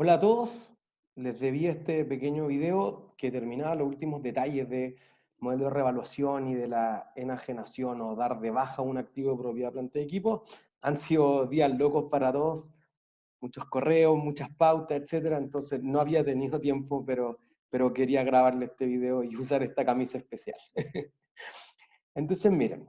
Hola a todos, les debí este pequeño video que terminaba los últimos detalles de modelo de revaluación y de la enajenación o dar de baja un activo de propiedad planta de equipo. Han sido días locos para todos, muchos correos, muchas pautas, etcétera. Entonces no había tenido tiempo, pero quería grabarle este video y usar esta camisa especial. Entonces, miren,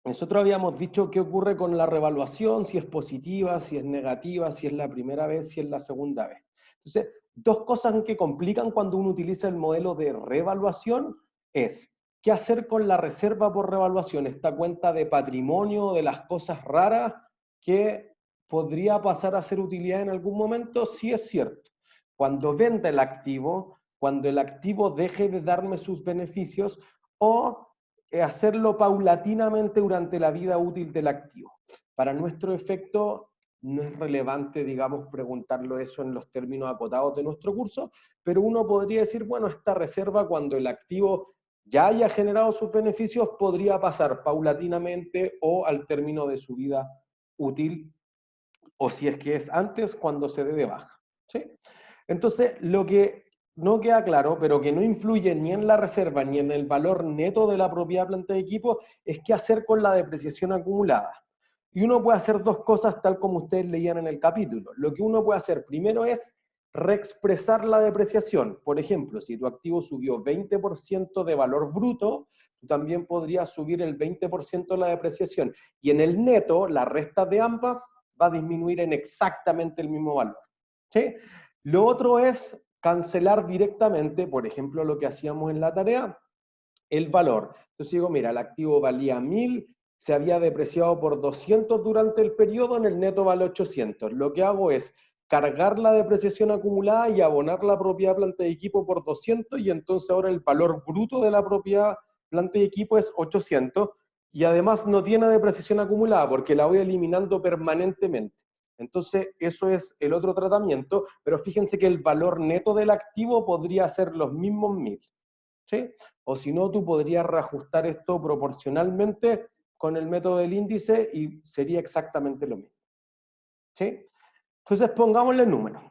nosotros habíamos dicho qué ocurre con la revaluación, si es positiva, si es negativa, si es la primera vez, si es la segunda vez. Entonces, dos cosas que complican cuando uno utiliza el modelo de revaluación es qué hacer con la reserva por revaluación, esta cuenta de patrimonio de las cosas raras que podría pasar a ser utilidad en algún momento. Sí, es cierto. Cuando venda el activo, cuando el activo deje de darme sus beneficios, o hacerlo paulatinamente durante la vida útil del activo. Para nuestro efecto, no es relevante, digamos, preguntarlo eso en los términos acotados de nuestro curso, pero uno podría decir, bueno, esta reserva cuando el activo ya haya generado sus beneficios podría pasar paulatinamente o al término de su vida útil, o si es que es antes, cuando se dé de baja. ¿Sí? Entonces, lo que no queda claro, pero que no influye ni en la reserva ni en el valor neto de la propiedad planta de equipo, es qué hacer con la depreciación acumulada. Y uno puede hacer dos cosas tal como ustedes leían en el capítulo. Lo que uno puede hacer primero es reexpresar la depreciación. Por ejemplo, si tu activo subió 20% de valor bruto, tú también podrías subir el 20% de la depreciación. Y en el neto, la resta de ambas va a disminuir en exactamente el mismo valor. ¿Sí? Lo otro es cancelar directamente, por ejemplo, lo que hacíamos en la tarea, el valor. Entonces digo, mira, el activo valía 1000, se había depreciado por 200 durante el periodo, en el neto vale 800. Lo que hago es cargar la depreciación acumulada y abonar la propiedad planta de equipo por 200, y entonces ahora el valor bruto de la propiedad planta de equipo es 800, y además no tiene depreciación acumulada porque la voy eliminando permanentemente. Entonces, eso es el otro tratamiento, pero fíjense que el valor neto del activo podría ser los mismos 1000. ¿Sí? O si no, tú podrías reajustar esto proporcionalmente con el método del índice y sería exactamente lo mismo. ¿Sí? Entonces, pongámosle números.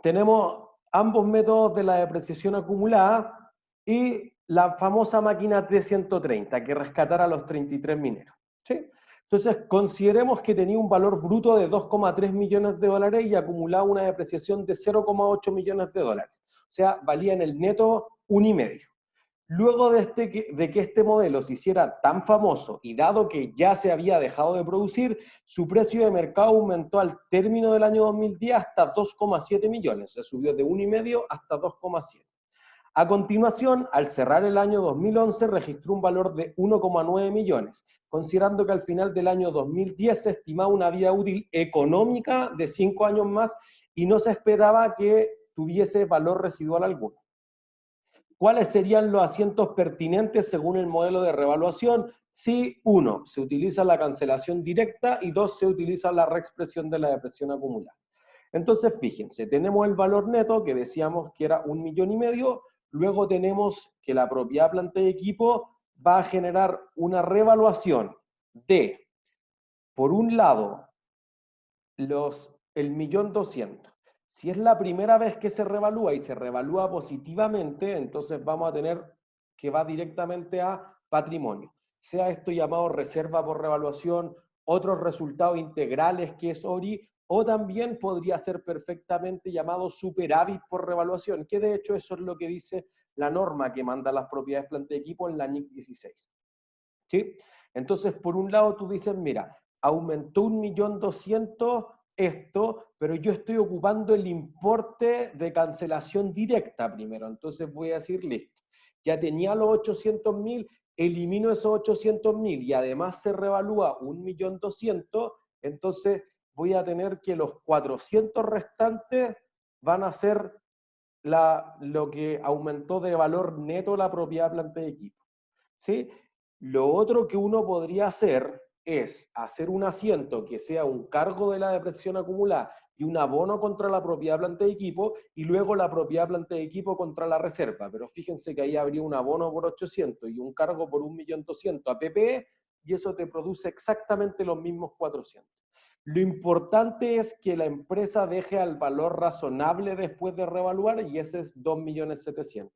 Tenemos ambos métodos de la depreciación acumulada y la famosa máquina T130 que rescatara a los 33 mineros. ¿Sí? Entonces, consideremos que tenía un valor bruto de 2,3 millones de dólares y acumulaba una depreciación de 0,8 millones de dólares. O sea, valía en el neto 1,5. Luego de que este modelo se hiciera tan famoso y dado que ya se había dejado de producir, su precio de mercado aumentó al término del año 2010 hasta 2,7 millones, se subió de 1,5 hasta 2,7. A continuación, al cerrar el año 2011, registró un valor de 1,9 millones, considerando que al final del año 2010 se estimaba una vida útil económica de 5 años más y no se esperaba que tuviese valor residual alguno. ¿Cuáles serían los asientos pertinentes según el modelo de revaluación? Si, uno, se utiliza la cancelación directa y dos, se utiliza la reexpresión de la depresión acumulada. Entonces, fíjense, tenemos el valor neto que decíamos que era 1,5 millones, luego tenemos que la propiedad planta y equipo va a generar una revaluación de, por un lado, el 1,200,000. Si es la primera vez que se revalúa y se revalúa positivamente, entonces vamos a tener que va directamente a patrimonio. Sea esto llamado reserva por revaluación, otros resultados integrales que es ORI, o también podría ser perfectamente llamado superávit por revaluación, que de hecho eso es lo que dice la norma que manda las propiedades planta de equipo en la NIC 16. ¿Sí? Entonces, por un lado tú dices, mira, aumentó 1,200,000 esto, pero yo estoy ocupando el importe de cancelación directa primero. Entonces voy a decir, listo, ya tenía los 800,000, elimino esos 800,000 y además se revalúa 1,200,000, entonces voy a tener que los 400 restantes van a ser lo que aumentó de valor neto la propiedad planta de equipo. ¿Sí? Lo otro que uno podría hacer es hacer un asiento que sea un cargo de la depreciación acumulada y un abono contra la propiedad planta de equipo, y luego la propiedad planta de equipo contra la reserva. Pero fíjense que ahí habría un abono por 800 y un cargo por 1,200,000 a PPE, y eso te produce exactamente los mismos 400. Lo importante es que la empresa deje al valor razonable después de revaluar y ese es 2.700.000.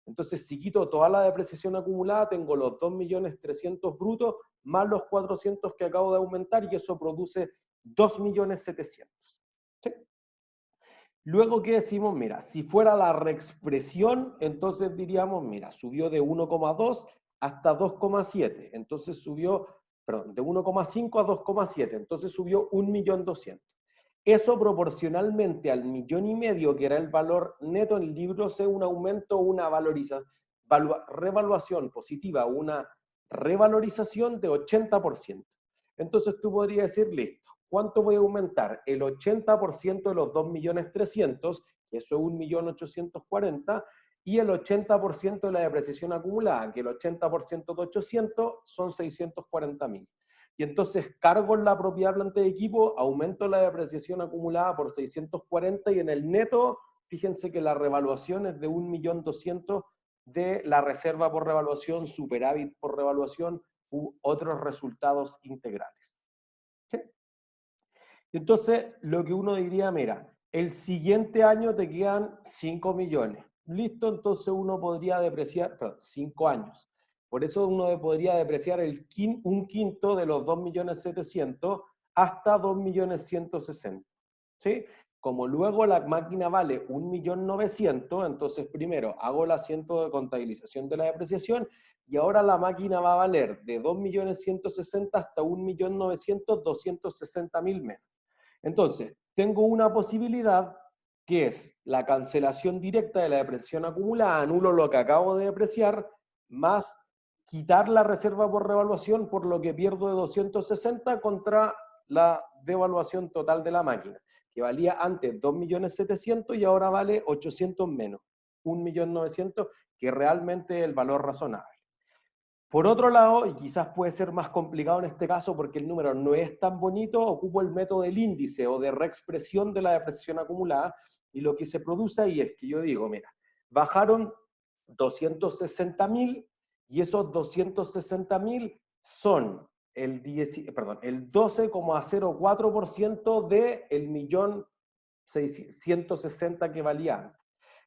Entonces, si quito toda la depreciación acumulada, tengo los 2.300.000 brutos más los 400 que acabo de aumentar y eso produce 2.700.000. ¿Sí? Luego, ¿qué decimos? Mira, si fuera la reexpresión, entonces diríamos, mira, subió de 1,2 hasta 2,7. Entonces subió, perdón, de 1,5 a 2,7. Entonces subió 1.200.000. Eso proporcionalmente al 1.500.000, que era el valor neto en libros, es un aumento o una revaluación positiva, una revalorización de 80%. Entonces tú podrías decir, listo, ¿cuánto voy a aumentar? El 80% de los 2.300.000, que eso es 1.840.000, y el 80% de la depreciación acumulada, que el 80% de 800 son 640.000. Y entonces cargo en la propiedad planta de equipo, aumento la depreciación acumulada por 640 y en el neto, fíjense que la revaluación es de 1.200.000 de la reserva por revaluación, superávit por revaluación u otros resultados integrales. ¿Sí? Entonces, lo que uno diría, mira, el siguiente año te quedan 5 millones. Listo, entonces uno podría depreciar, perdón, 5 años. Por eso uno podría depreciar un quinto de los 2.700.000 hasta 2.160.000. ¿Sí? Como luego la máquina vale 1.900.000, entonces primero hago el asiento de contabilización de la depreciación y ahora la máquina va a valer de 2.160.000 hasta 1.900.000, 260.000 menos. Entonces, tengo una posibilidad que es la cancelación directa de la depreciación acumulada, anulo lo que acabo de depreciar, más quitar la reserva por revaluación, por lo que pierdo de 260 contra la devaluación total de la máquina, que valía antes 2.700.000 y ahora vale 800 menos, 1.900.000, que realmente es el valor razonable. Por otro lado, y quizás puede ser más complicado en este caso porque el número no es tan bonito, ocupo el método del índice o de reexpresión de la depreciación acumulada y lo que se produce ahí es que yo digo, mira, bajaron 260.000 y esos 260.000 son el 12,04% del 1.160.000 que valía antes.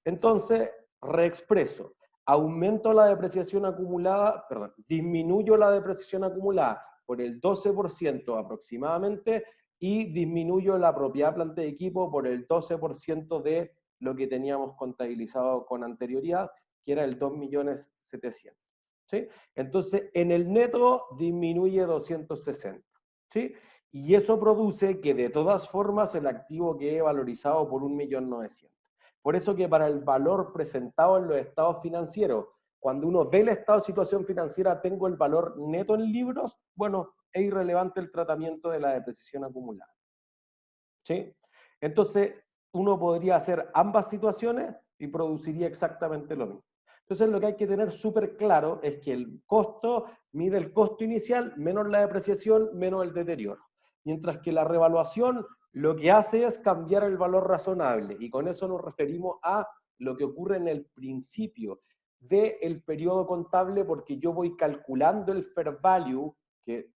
Entonces, reexpreso. Aumento la depreciación acumulada, perdón, disminuyo la depreciación acumulada por el 12% aproximadamente y disminuyo la propiedad planta de equipo por el 12% de lo que teníamos contabilizado con anterioridad, que era el 2.700.000. ¿Sí? Entonces, en el neto disminuye 260. ¿Sí? Y eso produce que de todas formas el activo quede valorizado por 1.900.000. Por eso que para el valor presentado en los estados financieros, cuando uno ve el estado de situación financiera, tengo el valor neto en libros, bueno, es irrelevante el tratamiento de la depreciación acumulada. ¿Sí? Entonces, uno podría hacer ambas situaciones y produciría exactamente lo mismo. Entonces, lo que hay que tener súper claro es que el costo mide el costo inicial menos la depreciación menos el deterioro. Mientras que la revaluación lo que hace es cambiar el valor razonable y con eso nos referimos a lo que ocurre en el principio del periodo contable porque yo voy calculando el fair value, que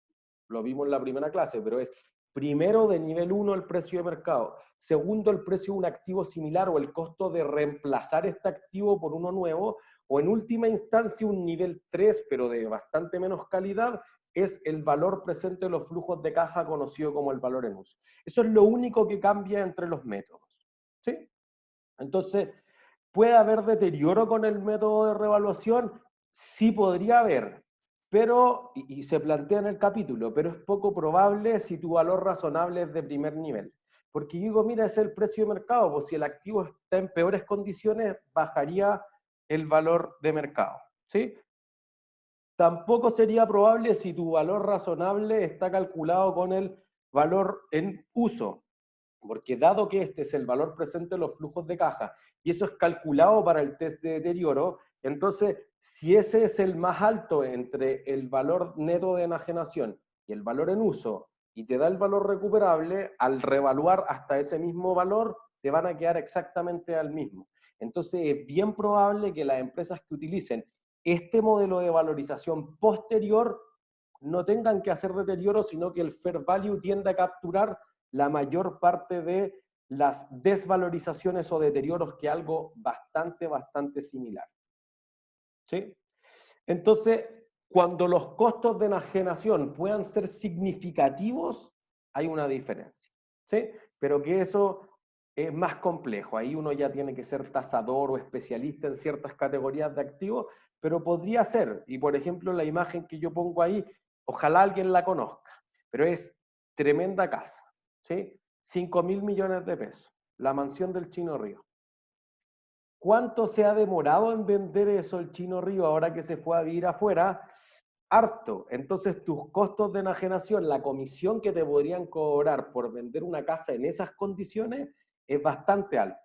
lo vimos en la primera clase, pero es primero de nivel 1 el precio de mercado, segundo el precio de un activo similar o el costo de reemplazar este activo por uno nuevo, o en última instancia un nivel 3, pero de bastante menos calidad, es el valor presente de los flujos de caja conocido como el valor en uso. Eso es lo único que cambia entre los métodos. ¿Sí? Entonces, ¿puede haber deterioro con el método de revaluación? Sí podría haber, pero, y se plantea en el capítulo, pero es poco probable si tu valor razonable es de primer nivel. Porque yo digo, mira, es el precio de mercado, pues si el activo está en peores condiciones, bajaría el valor de mercado. ¿Sí? Tampoco sería probable si tu valor razonable está calculado con el valor en uso, porque dado que este es el valor presente de los flujos de caja y eso es calculado para el test de deterioro, entonces si ese es el más alto entre el valor neto de enajenación y el valor en uso y te da el valor recuperable, al revaluar hasta ese mismo valor te van a quedar exactamente al mismo. Entonces es bien probable que las empresas que utilicen este modelo de valorización posterior no tengan que hacer deterioro, sino que el fair value tiende a capturar la mayor parte de las desvalorizaciones o deterioros que algo bastante similar. ¿Sí? Entonces, cuando los costos de enajenación puedan ser significativos, hay una diferencia. ¿Sí? Pero que eso es más complejo. Ahí uno ya tiene que ser tasador o especialista en ciertas categorías de activos, pero podría ser. Y por ejemplo, la imagen que yo pongo ahí, ojalá alguien la conozca, pero es tremenda casa. ¿Sí? 5.000 millones de pesos. La mansión del Chino Río. ¿Cuánto se ha demorado en vender eso el Chino Río ahora que se fue a vivir afuera? Harto. Entonces tus costos de enajenación, la comisión que te podrían cobrar por vender una casa en esas condiciones es bastante alta,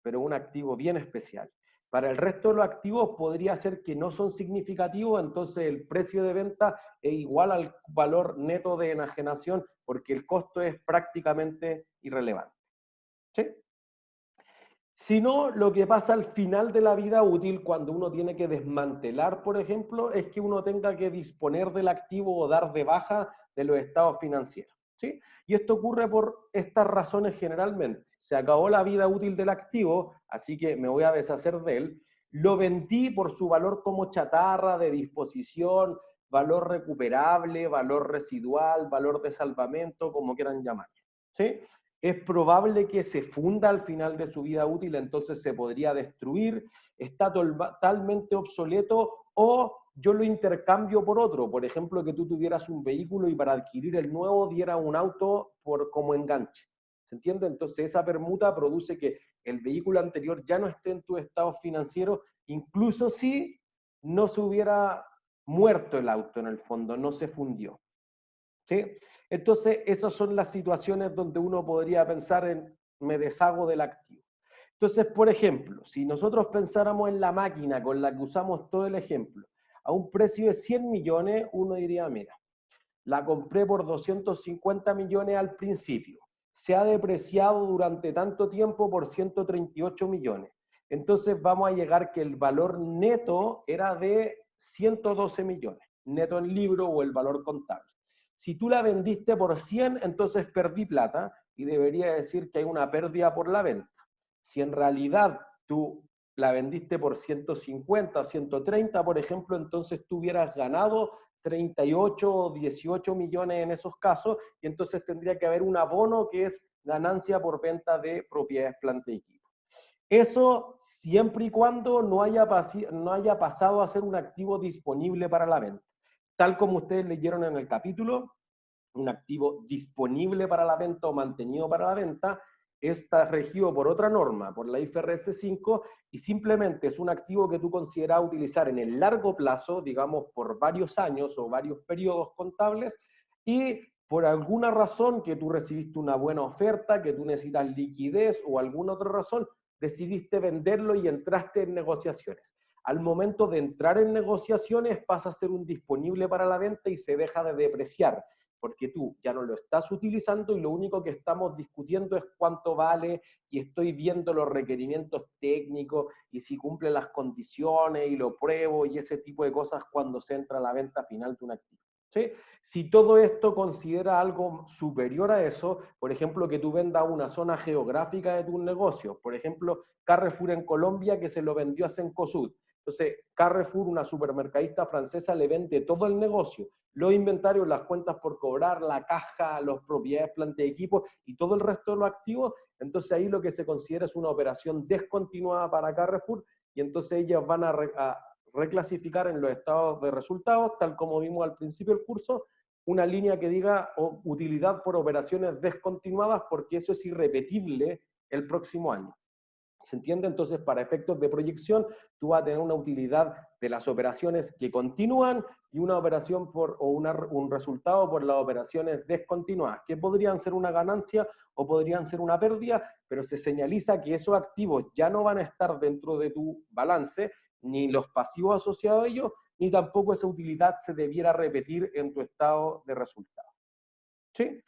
pero un activo bien especial. Para el resto de los activos podría ser que no son significativos, entonces el precio de venta es igual al valor neto de enajenación porque el costo es prácticamente irrelevante. ¿Sí? Sino lo que pasa al final de la vida útil, cuando uno tiene que desmantelar, por ejemplo, es que uno tenga que disponer del activo o dar de baja de los estados financieros. ¿Sí? Y esto ocurre por estas razones generalmente. Se acabó la vida útil del activo, así que me voy a deshacer de él. Lo vendí por su valor como chatarra, de disposición, valor recuperable, valor residual, valor de salvamento, como quieran llamarlo. ¿Sí? Es probable que se funda al final de su vida útil, entonces se podría destruir, está totalmente obsoleto, o yo lo intercambio por otro. Por ejemplo, que tú tuvieras un vehículo y para adquirir el nuevo diera un auto como enganche. ¿Se entiende? Entonces esa permuta produce que el vehículo anterior ya no esté en tu estado financiero, incluso si no se hubiera muerto el auto en el fondo, no se fundió. ¿Sí? Entonces, esas son las situaciones donde uno podría pensar en me deshago del activo. Entonces, por ejemplo, si nosotros pensáramos en la máquina con la que usamos todo el ejemplo, a un precio de 100 millones, uno diría, mira, la compré por 250 millones al principio, se ha depreciado durante tanto tiempo por 138 millones. Entonces vamos a llegar que el valor neto era de 112 millones, neto en libro o el valor contable. Si tú la vendiste por 100, entonces perdí plata y debería decir que hay una pérdida por la venta. Si en realidad tú la vendiste por 150 o 130, por ejemplo, entonces tú hubieras ganado 38 o 18 millones en esos casos, y entonces tendría que haber un abono que es ganancia por venta de propiedades, planta y equipo. Eso siempre y cuando no haya pasado a ser un activo disponible para la venta. Tal como ustedes leyeron en el capítulo, un activo disponible para la venta o mantenido para la venta está regido por otra norma, por la IFRS 5, y simplemente es un activo que tú consideras utilizar en el largo plazo, digamos por varios años o varios periodos contables, y por alguna razón que tú recibiste una buena oferta, que tú necesitas liquidez o alguna otra razón, decidiste venderlo y entraste en negociaciones. Al momento de entrar en negociaciones pasa a ser un disponible para la venta y se deja de depreciar, porque tú ya no lo estás utilizando y lo único que estamos discutiendo es cuánto vale y estoy viendo los requerimientos técnicos y si cumple las condiciones y lo pruebo y ese tipo de cosas cuando se entra a la venta final de un activo. ¿Sí? Si todo esto considera algo superior a eso, por ejemplo, que tú vendas una zona geográfica de tu negocio, por ejemplo, Carrefour en Colombia que se lo vendió a Cencosud. Entonces, Carrefour, una supermercadista francesa, le vende todo el negocio, los inventarios, las cuentas por cobrar, la caja, las propiedades, planta y equipo y todo el resto de los activos. Entonces ahí lo que se considera es una operación descontinuada para Carrefour y entonces ellas van a reclasificar en los estados de resultados, tal como vimos al principio del curso, una línea que diga utilidad por operaciones descontinuadas porque eso es irrepetible el próximo año. ¿Se entiende? Entonces, para efectos de proyección, tú vas a tener una utilidad de las operaciones que continúan y una operación un resultado por las operaciones descontinuadas, que podrían ser una ganancia o podrían ser una pérdida, pero se señaliza que esos activos ya no van a estar dentro de tu balance, ni los pasivos asociados a ellos, ni tampoco esa utilidad se debiera repetir en tu estado de resultado. ¿Sí?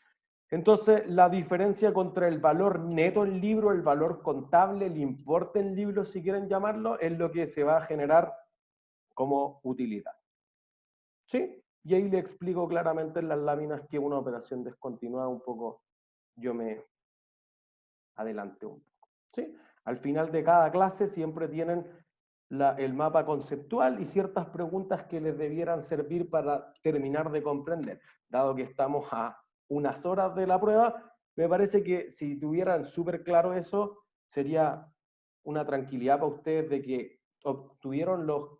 Entonces, la diferencia contra el valor neto en libro, el valor contable, el importe en libro, si quieren llamarlo, es lo que se va a generar como utilidad. ¿Sí? Y ahí le explico claramente en las láminas que una operación descontinuada un poco yo me adelanté un poco. ¿Sí? Al final de cada clase siempre tienen el mapa conceptual y ciertas preguntas que les debieran servir para terminar de comprender. Dado que estamos a unas horas de la prueba, me parece que si tuvieran súper claro eso, sería una tranquilidad para ustedes de que obtuvieron los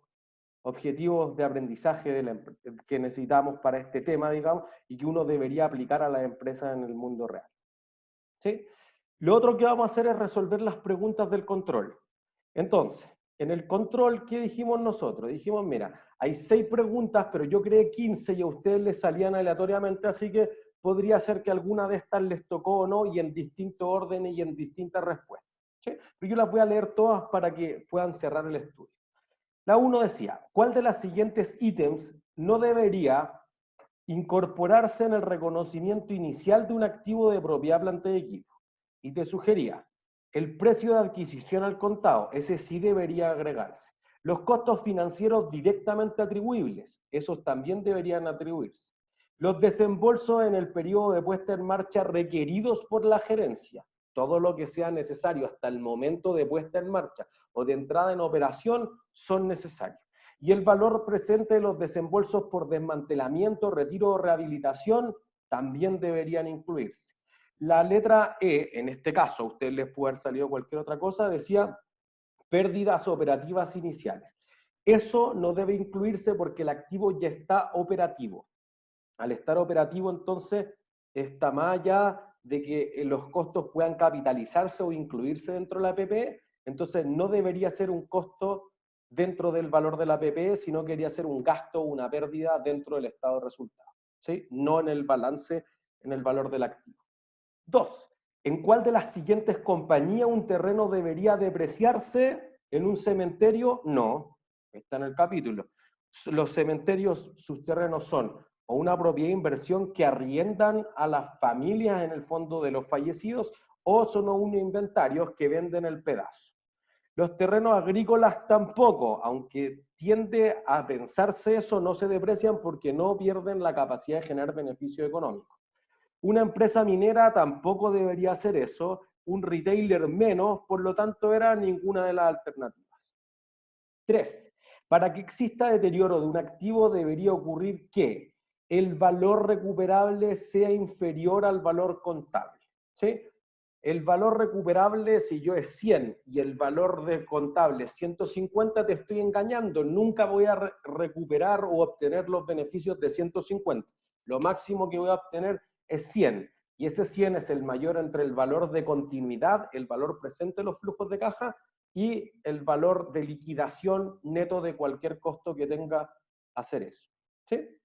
objetivos de aprendizaje que necesitamos para este tema, digamos, y que uno debería aplicar a las empresas en el mundo real. ¿Sí? Lo otro que vamos a hacer es resolver las preguntas del control. Entonces, en el control, ¿qué dijimos nosotros? Dijimos, mira, hay 6 preguntas, pero yo creé 15 y a ustedes les salían aleatoriamente, así que podría ser que alguna de estas les tocó o no, y en distinto orden y en distintas respuestas. ¿Sí? Pero yo las voy a leer todas para que puedan cerrar el estudio. La 1 decía, ¿cuál de las siguientes ítems no debería incorporarse en el reconocimiento inicial de un activo de propiedad, planta y equipo? Y te sugería, el precio de adquisición al contado, ese sí debería agregarse. Los costos financieros directamente atribuibles, esos también deberían atribuirse. Los desembolsos en el periodo de puesta en marcha requeridos por la gerencia, todo lo que sea necesario hasta el momento de puesta en marcha o de entrada en operación son necesarios. Y el valor presente de los desembolsos por desmantelamiento, retiro o rehabilitación también deberían incluirse. La letra E, en este caso, a ustedes les puede haber salido cualquier otra cosa, decía pérdidas operativas iniciales. Eso no debe incluirse porque el activo ya está operativo. Al estar operativo, entonces, está más allá de que los costos puedan capitalizarse o incluirse dentro de la PPE, entonces no debería ser un costo dentro del valor de la PPE, sino quería ser un gasto o una pérdida dentro del estado de resultados, ¿sí? No en el balance, en el valor del activo. 2. ¿En cuál de las siguientes compañías un terreno debería depreciarse? ¿En un cementerio? No. Está en el capítulo. Los cementerios, sus terrenos son o una propiedad de inversión que arriendan a las familias en el fondo de los fallecidos, o son unos inventarios que venden el pedazo. Los terrenos agrícolas tampoco, aunque tiende a pensarse eso, no se deprecian porque no pierden la capacidad de generar beneficio económico. Una empresa minera tampoco debería hacer eso, un retailer menos, por lo tanto era ninguna de las alternativas. 3. Para que exista deterioro de un activo debería ocurrir que el valor recuperable sea inferior al valor contable. ¿Sí? El valor recuperable, si yo es 100 y el valor de contable es 150, te estoy engañando. Nunca voy a recuperar o obtener los beneficios de 150. Lo máximo que voy a obtener es 100. Y ese 100 es el mayor entre el valor de continuidad, el valor presente de los flujos de caja, y el valor de liquidación neto de cualquier costo que tenga hacer eso. ¿Sí?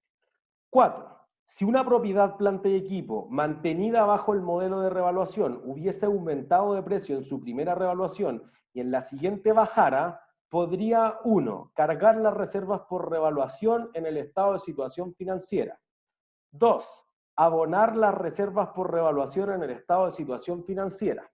4. Si una propiedad, planta y equipo mantenida bajo el modelo de revaluación hubiese aumentado de precio en su primera revaluación y en la siguiente bajara, podría 1. Cargar las reservas por revaluación en el estado de situación financiera. 2. Abonar las reservas por revaluación en el estado de situación financiera.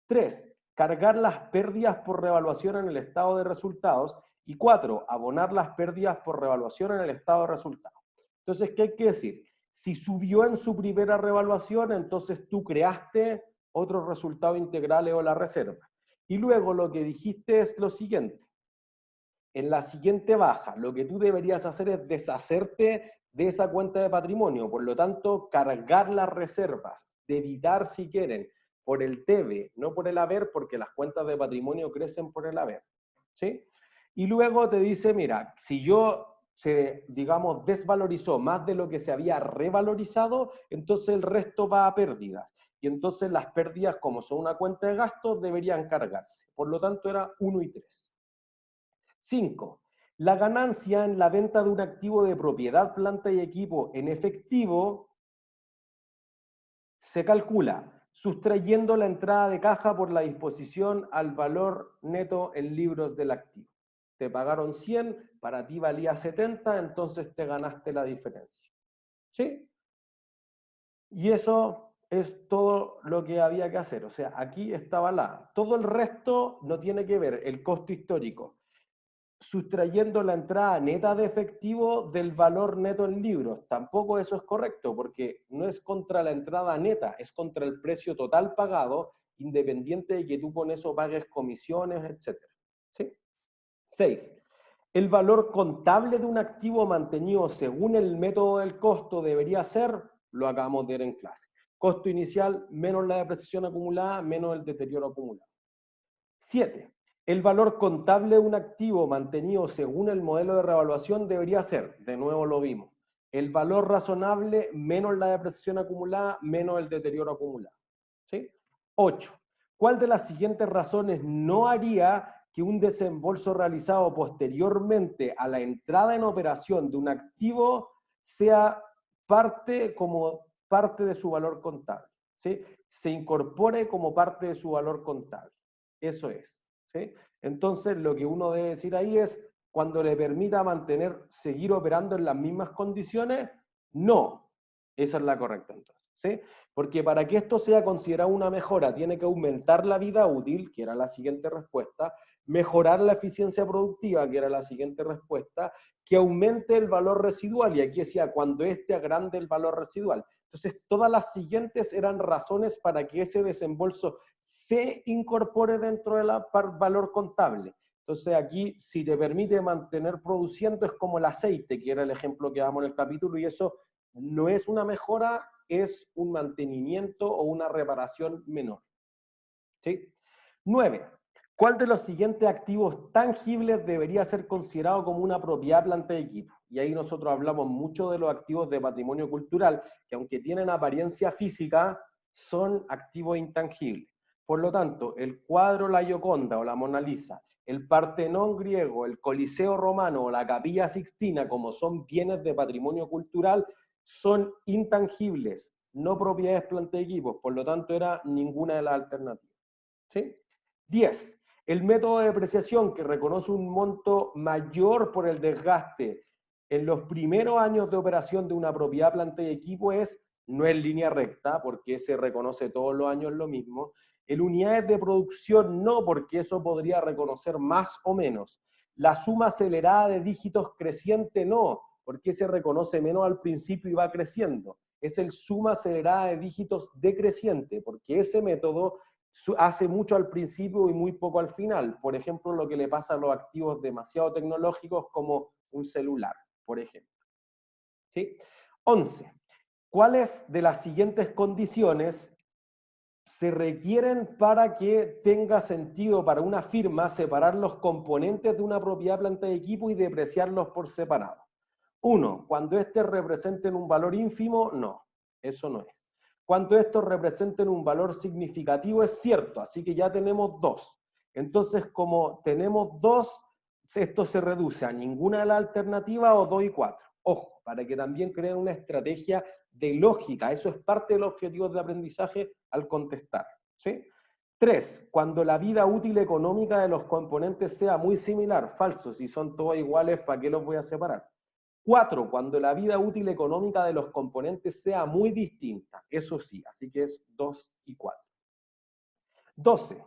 3. Cargar las pérdidas por revaluación en el estado de resultados. Y 4. Abonar las pérdidas por revaluación en el estado de resultados. Entonces, ¿qué hay que decir? Si subió en su primera revaluación, entonces tú creaste otros resultados integrales o la reserva. Y luego lo que dijiste es lo siguiente. En la siguiente baja, lo que tú deberías hacer es deshacerte de esa cuenta de patrimonio. Por lo tanto, cargar las reservas, debitar si quieren, por el debe, no por el haber, porque las cuentas de patrimonio crecen por el haber. ¿Sí? Y luego te dice, mira, si se, digamos, desvalorizó más de lo que se había revalorizado, entonces el resto va a pérdidas. Y entonces las pérdidas, como son una cuenta de gastos, deberían cargarse. Por lo tanto, era 1 y 3. 5. La ganancia en la venta de un activo de propiedad, planta y equipo en efectivo se calcula sustrayendo la entrada de caja por la disposición al valor neto en libros del activo. Te pagaron 100, para ti valía 70, entonces te ganaste la diferencia. ¿Sí? Y eso es todo lo que había que hacer. O sea, aquí estaba la. Todo el resto no tiene que ver, el costo histórico. sustrayendo la entrada neta de efectivo del valor neto en libros. Tampoco eso es correcto, porque no es contra la entrada neta, es contra el precio total pagado, independiente de que tú con eso pagues comisiones, etc. ¿Sí? 6. El valor contable de un activo mantenido según el método del costo debería ser, lo acabamos de ver en clase, costo inicial menos la depreciación acumulada menos el deterioro acumulado. 7. El valor contable de un activo mantenido según el modelo de revaluación debería ser, de nuevo lo vimos, el valor razonable menos la depreciación acumulada menos el deterioro acumulado. ¿Sí? 8. ¿Cuál de las siguientes razones no haría que un desembolso realizado posteriormente a la entrada en operación de un activo sea como parte de su valor contable? ¿Sí? Se incorpore como parte de su valor contable. Eso es. ¿Sí? Entonces, lo que uno debe decir ahí es, cuando le permita seguir operando en las mismas condiciones, no. Esa es la correcta entonces. ¿Sí? Porque para que esto sea considerado una mejora, tiene que aumentar la vida útil, que era la siguiente respuesta, mejorar la eficiencia productiva, que era la siguiente respuesta, que aumente el valor residual, y aquí decía, cuando este agrande el valor residual. Entonces, todas las siguientes eran razones para que ese desembolso se incorpore dentro del valor contable. Entonces, aquí, si te permite mantener produciendo, es como el aceite, que era el ejemplo que damos en el capítulo, y eso no es una mejora, es un mantenimiento o una reparación menor. ¿Sí? 9. ¿Cuál de los siguientes activos tangibles debería ser considerado como una propiedad planta de equipo? Y ahí nosotros hablamos mucho de los activos de patrimonio cultural, que aunque tienen apariencia física, son activos intangibles. Por lo tanto, el cuadro La Gioconda o la Mona Lisa, el Partenón griego, el Coliseo romano o la Capilla Sixtina, como son bienes de patrimonio cultural, son intangibles, no propiedades planta de equipo. Por lo tanto, era ninguna de las alternativas. ¿Sí? 10. El método de depreciación que reconoce un monto mayor por el desgaste en los primeros años de operación de una propiedad, planta y equipo no es línea recta, porque se reconoce todos los años lo mismo. El unidades de producción no, porque eso podría reconocer más o menos. La suma acelerada de dígitos creciente no, porque se reconoce menos al principio y va creciendo. Es el suma acelerada de dígitos decreciente, porque ese método hace mucho al principio y muy poco al final. Por ejemplo, lo que le pasa a los activos demasiado tecnológicos como un celular, por ejemplo. ¿Sí? 11. ¿Cuáles de las siguientes condiciones se requieren para que tenga sentido para una firma separar los componentes de una propiedad, planta y equipo y depreciarlos por separado? 1. Cuando estos representen un valor ínfimo, no, eso no es. Cuando estos representen un valor significativo, es cierto, así que ya tenemos 2. Entonces, como tenemos 2, esto se reduce a ninguna de las alternativas o 2 y 4. Ojo, para que también creen una estrategia de lógica, eso es parte de los objetivos de aprendizaje al contestar. ¿Sí? 3. Cuando la vida útil económica de los componentes sea muy similar, falso, si son todos iguales, ¿para qué los voy a separar? 4. Cuando la vida útil económica de los componentes sea muy distinta, eso sí, así que es 2 y 4. 12.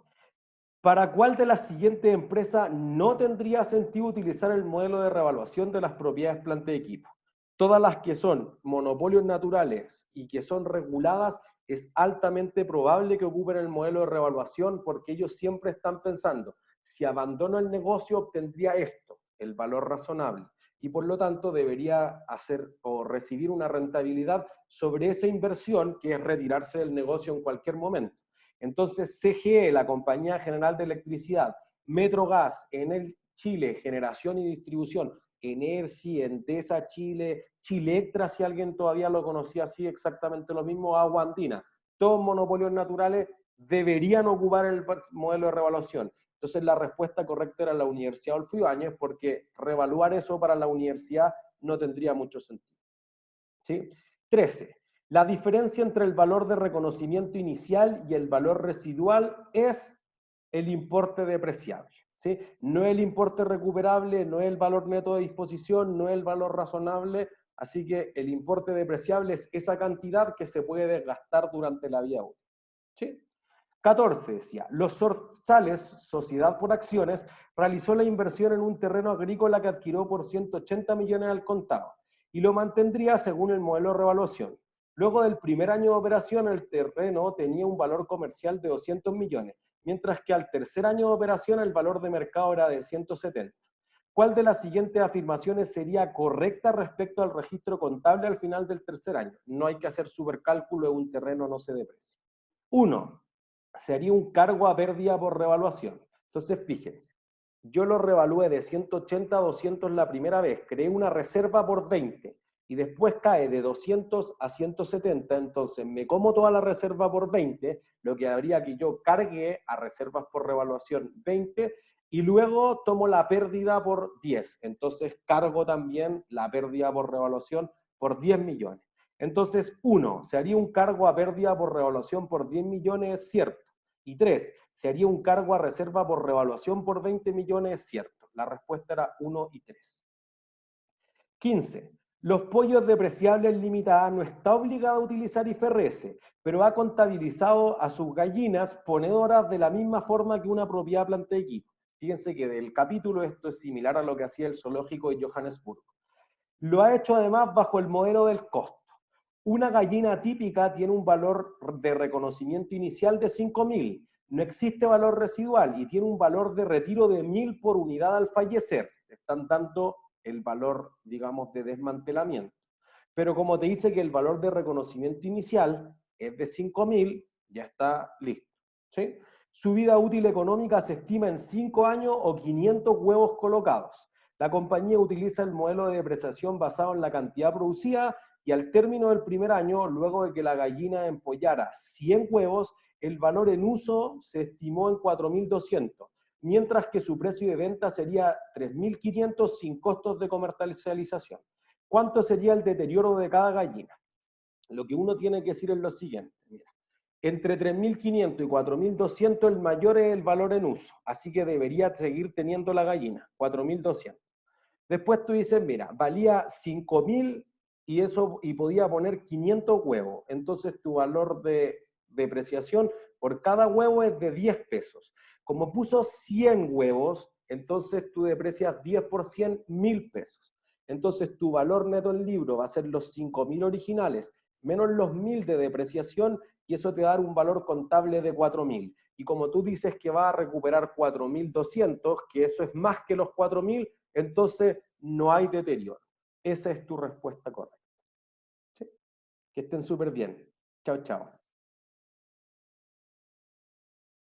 ¿Para cuál de las siguientes empresas no tendría sentido utilizar el modelo de revaluación de las propiedades, planta y equipo? Todas las que son monopolios naturales y que son reguladas, es altamente probable que ocupen el modelo de revaluación porque ellos siempre están pensando, si abandono el negocio obtendría esto, el valor razonable, y por lo tanto debería hacer o recibir una rentabilidad sobre esa inversión que es retirarse del negocio en cualquier momento. Entonces, CGE, la Compañía General de Electricidad, Metrogas, Enel Chile, Generación y Distribución, Energy, Endesa Chile, Chilectra, si alguien todavía lo conocía así, exactamente lo mismo, Agua Andina, todos monopolios naturales deberían ocupar el modelo de revaluación. Entonces, la respuesta correcta era la Universidad Adolfo Ibáñez, porque revaluar eso para la universidad no tendría mucho sentido. ¿Sí? 13. La diferencia entre el valor de reconocimiento inicial y el valor residual es el importe depreciable. ¿Sí? No es el importe recuperable, no es el valor neto de disposición, no es el valor razonable, así que el importe depreciable es esa cantidad que se puede desgastar durante la vida útil. ¿Sí? 14 decía, Los Zorzales, sociedad por acciones, realizó la inversión en un terreno agrícola que adquirió por 180 millones al contado y lo mantendría según el modelo de revaluación. Luego del primer año de operación, el terreno tenía un valor comercial de 200 millones, mientras que al tercer año de operación el valor de mercado era de 170. ¿Cuál de las siguientes afirmaciones sería correcta respecto al registro contable al final del tercer año? No hay que hacer supercálculo de un terreno, no se deprecia. 1. Sería un cargo a pérdida por revaluación. Entonces, fíjense, yo lo revalué de 180 a 200 la primera vez, creé una reserva por 20 y después cae de 200 a 170, entonces me como toda la reserva por 20, lo que habría que yo cargue a reservas por revaluación 20 y luego tomo la pérdida por 10, entonces cargo también la pérdida por revaluación por 10 millones. Entonces, 1, se haría un cargo a pérdida por revaluación por 10 millones, es cierto. Y 3, se haría un cargo a reserva por revaluación por 20 millones, es cierto. La respuesta era 1 y 3. 15. Los pollos depreciables limitadas no está obligado a utilizar IFRS, pero ha contabilizado a sus gallinas ponedoras de la misma forma que una propiedad planta de equipo. Fíjense que del capítulo esto es similar a lo que hacía el zoológico de Johannesburgo. Lo ha hecho además bajo el modelo del costo. Una gallina típica tiene un valor de reconocimiento inicial de 5.000. No existe valor residual y tiene un valor de retiro de 1.000 por unidad al fallecer. Están dando el valor, digamos, de desmantelamiento. Pero como te dice que el valor de reconocimiento inicial es de 5.000, ya está listo. ¿Sí? Su vida útil económica se estima en 5 años o 500 huevos colocados. La compañía utiliza el modelo de depreciación basado en la cantidad producida y al término del primer año, luego de que la gallina empollara 100 huevos, el valor en uso se estimó en 4.200, mientras que su precio de venta sería 3.500 sin costos de comercialización. ¿Cuánto sería el deterioro de cada gallina? Lo que uno tiene que decir es lo siguiente, mira. Entre 3.500 y 4.200 el mayor es el valor en uso, así que debería seguir teniendo la gallina, 4.200. Después tú dices, mira, valía 5.000 y podía poner 500 huevos, entonces tu valor de depreciación por cada huevo es de 10 pesos. Como puso 100 huevos, entonces tú deprecias 10 por 100, 1.000 pesos. Entonces tu valor neto en libro va a ser los 5.000 originales menos los 1.000 de depreciación y eso te va a dar un valor contable de 4.000. Y como tú dices que va a recuperar 4.200, que eso es más que los 4.000, entonces no hay deterioro. Esa es tu respuesta correcta. ¿Sí? Que estén súper bien. Chao, chao.